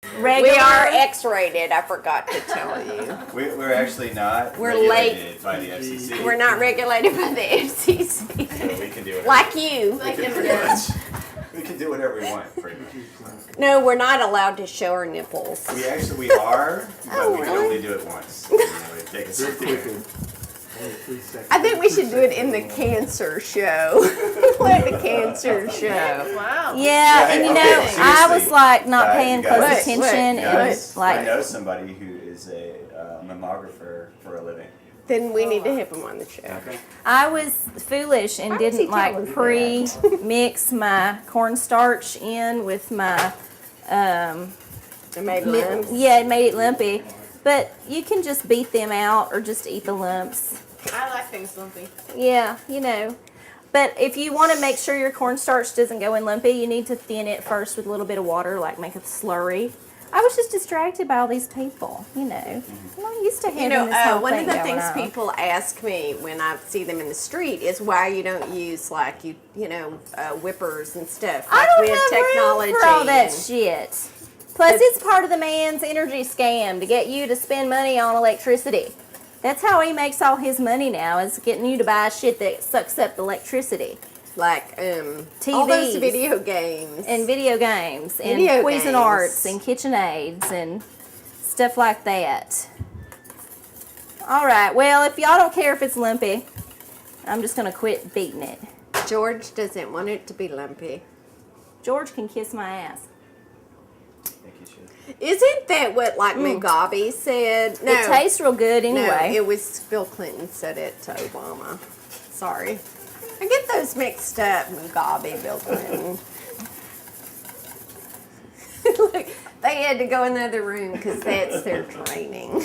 Regular. We are X-rated. I forgot to tell you. We're actually not. We're regulated late by the FCC. We're not regulated by the FCC. So we can do whatever. Like you. We can do whatever we want, pretty much. No, we're not allowed to show our nipples. We are, but we can only do it once. Take a I think we should do it in the cancer show. Like the cancer show. Wow. Yeah, and you know, I was like not paying close attention. I know somebody who is a mammographer for a living. Then we need to have him on the show. Okay. I was foolish and didn't like pre-mix my cornstarch in with my. It made lumps. Yeah, it made it lumpy. But you can just beat them out or just eat the lumps. I like things lumpy. Yeah, you know. But if you want to make sure your cornstarch doesn't go in lumpy, you need to thin it first with a little bit of water, like make a slurry. I was just distracted by all these people, you know. I'm not used to having this whole one thing of the things on. people ask me when I see them in the street is why you don't use like whippers and stuff. Like I don't with have technology room for all that and- shit. Plus, it's part of the man's energy scam to get you to spend money on electricity. That's how he makes all his money now, is getting you to buy shit that sucks up the electricity. Like TVs. all those video games. And video games. And Video Poison games. Arts and KitchenAids and stuff like that. Alright, well, if y'all don't care if it's lumpy, I'm just going to quit beating it. George doesn't want it to be lumpy. George can kiss my ass. Isn't that what Mugabe said? No, It tastes real good anyway. No, it was Bill Clinton said it to Obama. Sorry. I get those mixed up, Mugabe, Bill Clinton. Look, they had to go in the other room because that's their training.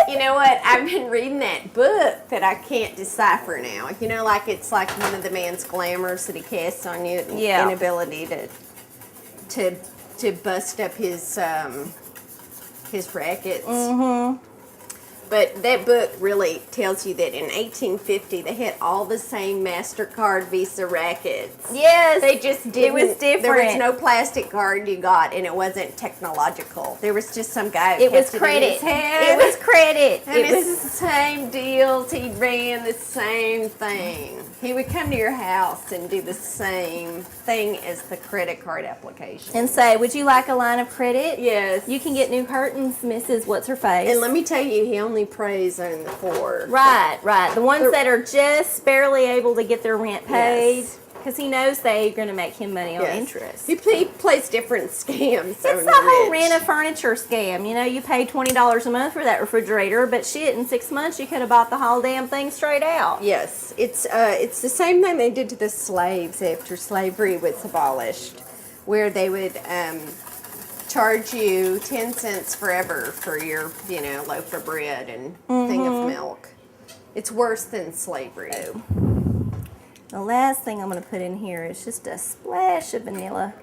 You know what? I've been reading that book that I can't decipher now. You know, like it's like one of the man's glamours that he casts on you. Yeah. Inability to bust up his rackets. Mm-hmm. But that book really tells you that in 1850 they had all the same MasterCard Visa rackets. Yes. They just didn't. It was different. There was no plastic card you got, and it wasn't technological. There was just some guy who It was kept credit. in his head. It was credit. And It it's was the same deals. He ran the same thing. He would come to your house and do the same thing as the credit card application. and say, would you like a line of credit? Yes. You can get new curtains, Mrs. What's-Her-Face. And let me tell you, he only preys on the poor. Right. The ones that are just barely able to get their rent paid. Yes. Because he knows they're going to make him money on Yes. interest. He plays different scams. It's the whole rent a furniture scam. You know, you pay $20 a month for that refrigerator, but shit, in 6 months you could have bought the whole damn thing straight out. Yes, it's the same thing they did to the slaves after slavery was abolished, where they would charge you 10 cents forever for your loaf of bread and thing of milk. It's worse than slavery. The last thing I'm going to put in here is just a splash of vanilla.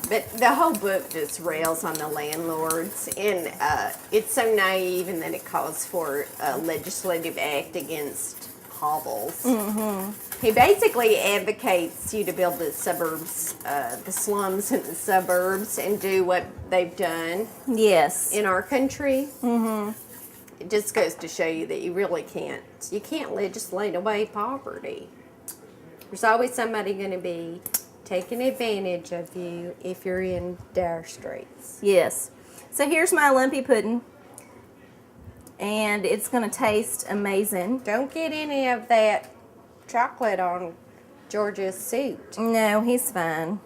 But the whole book just rails on the landlords, and it's so naive in that it calls for a legislative act against hovels. Mm-hmm. He basically advocates you to build the suburbs, the slums in the suburbs, and do what they've done Yes. in our country. Mm-hmm. It just goes to show you that you really can't. You can't legislate away poverty. There's always somebody going to be taking advantage of you if you're in dire straits. Yes. So here's my lumpy pudding. And it's going to taste amazing. Don't get any of that chocolate on George's suit. No, he's fine.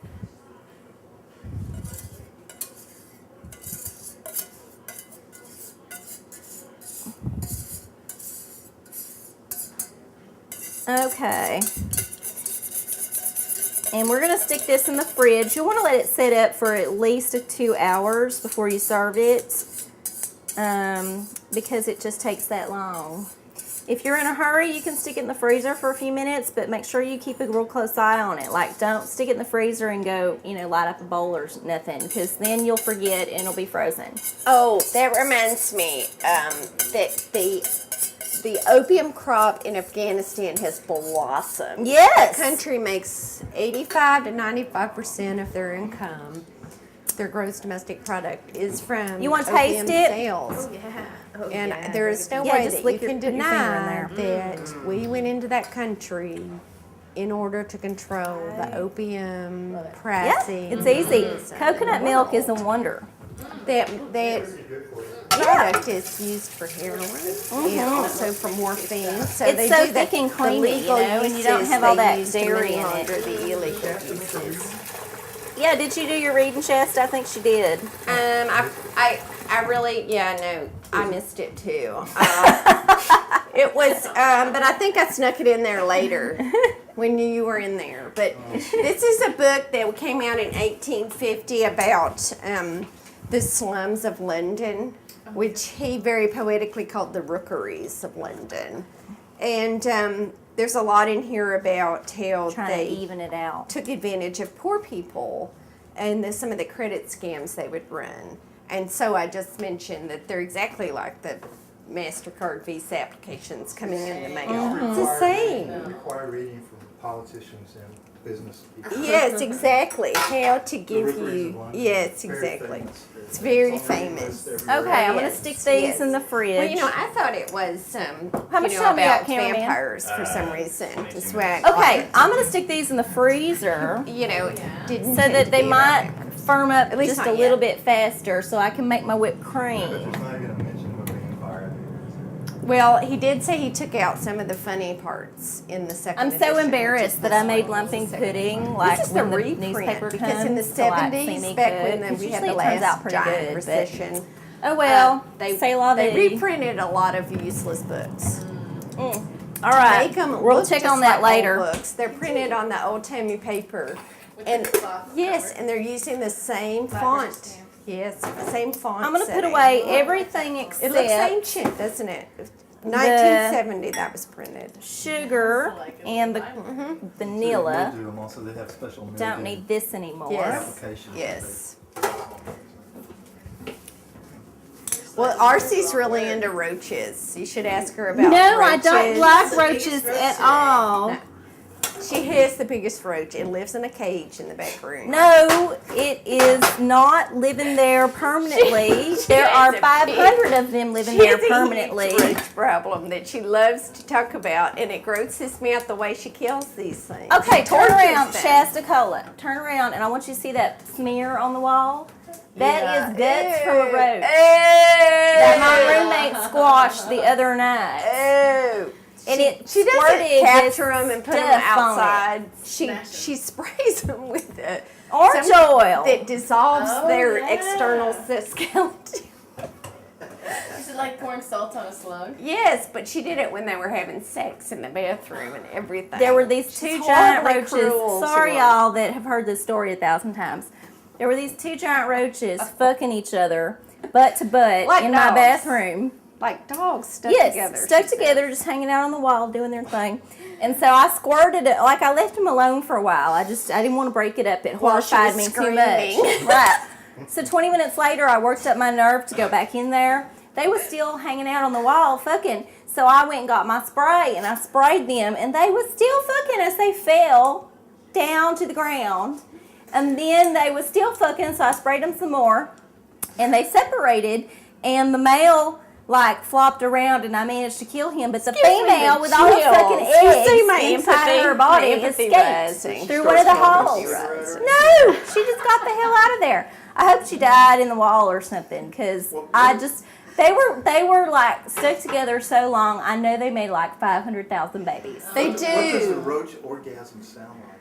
Okay. And we're going to stick this in the fridge. You'll want to let it sit up for at least 2 hours before you serve it. Because it just takes that long. If you're in a hurry, you can stick it in the freezer for a few minutes, but make sure you keep a real close eye on it. Like, don't stick it in the freezer and go, light up a bowl or nothing, because then you'll forget and it'll be frozen. Oh, that reminds me that the opium crop in Afghanistan has blossomed. Yes. The country makes 85 to 95% of their income. Their gross domestic product is from You want to opium taste it? sales. Yeah. Oh, And yeah. there is no Yeah, way just that lick you can put your finger in deny there. that we went into that country in order to control the opium Yeah, pricing. it's easy. in the Coconut milk is a wonder. That product is used for heroin and also for morphine. So It's they so do that. thick and The creamy, legal you know, and you don't uses have all they that use to dairy in it. launder the illegal uses. Yeah, did you do your reading, Shasta? I think she did. I really, yeah, no, I missed it too. It was, but I think I snuck it in there later when you were in there. But this is a book that came out in 1850 about the slums of London, which he very poetically called the rookeries of London. And there's a lot in here about how Trying they to even it out. took advantage of poor people and some of the credit scams they would run. And so I just mentioned that they're exactly like the MasterCard Visa applications coming in the mail. It's the same. Require reading from politicians and business people. Yes, exactly. How to give Rookeries of you. London. Yes, Very exactly. famous. It's very famous. Okay, I'm going to Yes, stick these yes. in the fridge. Well, you know, I thought it was, How much you know, time you got, about cameraman? vampires for some reason. 22 That's why I Okay, liked I'm going to stick these in the freezer it. You know, didn't so tend that to they be might around. firm up At least just not a little yet. bit faster so I can make my whipped But cream. there's not even a mention of a vampire. Well, he did say he took out some of the funny parts in the second I'm edition, so which embarrassed is that I this made one. lumping pudding This like is the when the reprint newspaper because in the comes to, like, see 70s, me back cook, when 'cause we had usually the it turns out last pretty giant good, but- recession, Oh well, they say la they vie. reprinted a lot of useless books. All right, Make 'em we'll look check just on that like later. old books. They're printed on the old timey paper, and yes, and they're using the same font. Yes, the same font. I'm gonna put setting. away everything It looks except ancient, doesn't it? 1970 that was printed. sugar and the vanilla. They do them also. They have special Don't need this anymore. Yes. applications. Yes. Well, Arcie's really into roaches. You should ask her about No, I roaches. don't like roaches at all. No. She has the biggest roach. It lives in a cage in the back room. No, it is not living there permanently. There has are a 500 of them living She there has a permanently. huge roach problem that she loves to talk about, and it grosses me out the way she kills these things. Okay, She turn tortures around, them. Shasta Cola. Turn around, and I want you to see that smear on the wall. That is guts from a roach that my roommate squashed the other night. Oh. And it She doesn't squirted capture this them and put them stuff on it. outside. She sprays them with Orange some oil. that dissolves Oh, their yeah. external skeleton. Is it like pouring salt on a slug? Yes, but she did it when they were having sex in the bathroom and everything. There were these two She's giant horribly roaches. cruel to Sorry, them. y'all, that have heard this story 1,000 times. There were these two giant roaches fucking each other, butt to butt, Like in my dogs. bathroom. Like dogs stuck Yes, together. stuck she said. together, just hanging out on the wall, doing their thing. And so I squirted it, like I left them alone for a while. I didn't want to break it up. It While she horrified was me screaming. too much. Right. So 20 minutes later, I worked up my nerve to go back in there. They were still hanging out on the wall, fucking. So I went and got my spray, and I sprayed them, and they were still fucking as they fell down to the ground. And then they were still fucking, so I sprayed them some more, and they separated, and the male flopped around, and I managed to kill him. But the female, with all the fucking chills. You see my eggs inside empathy- of her body, my empathy escaped rising. through one of the holes. rising. No, she just got the hell out of there. I hope she died in the wall or something, because they were like stuck together so long. I know they made like 500,000 babies. They What does a do. roach orgasm sound like?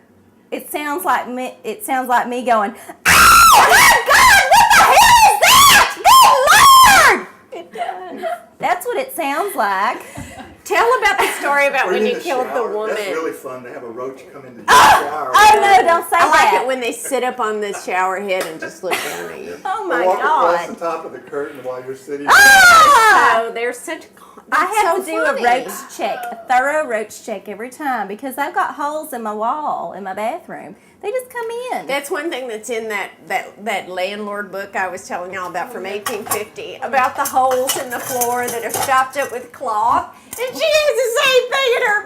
It sounds like me. It sounds like me going, "Oh my God! What the hell is that? Good Lord!" It does. That's what it sounds like. Tell about the story about Or when in you the killed the shower. woman. That's really fun to have a roach come into the shower. Oh no! Don't say I like that. it when they sit up on the shower head and just look down at you. Oh Or my walk across God! the top of the curtain while you're sitting. Ah! So they're such. I have so to do funny. a roach check, a thorough roach check every time, because I've got holes in my wall in my bathroom. They just come in. That's one thing that's in that landlord book I was telling y'all about from 1850, about the holes in the floor that are stopped up with cloth, And she has the same thing in her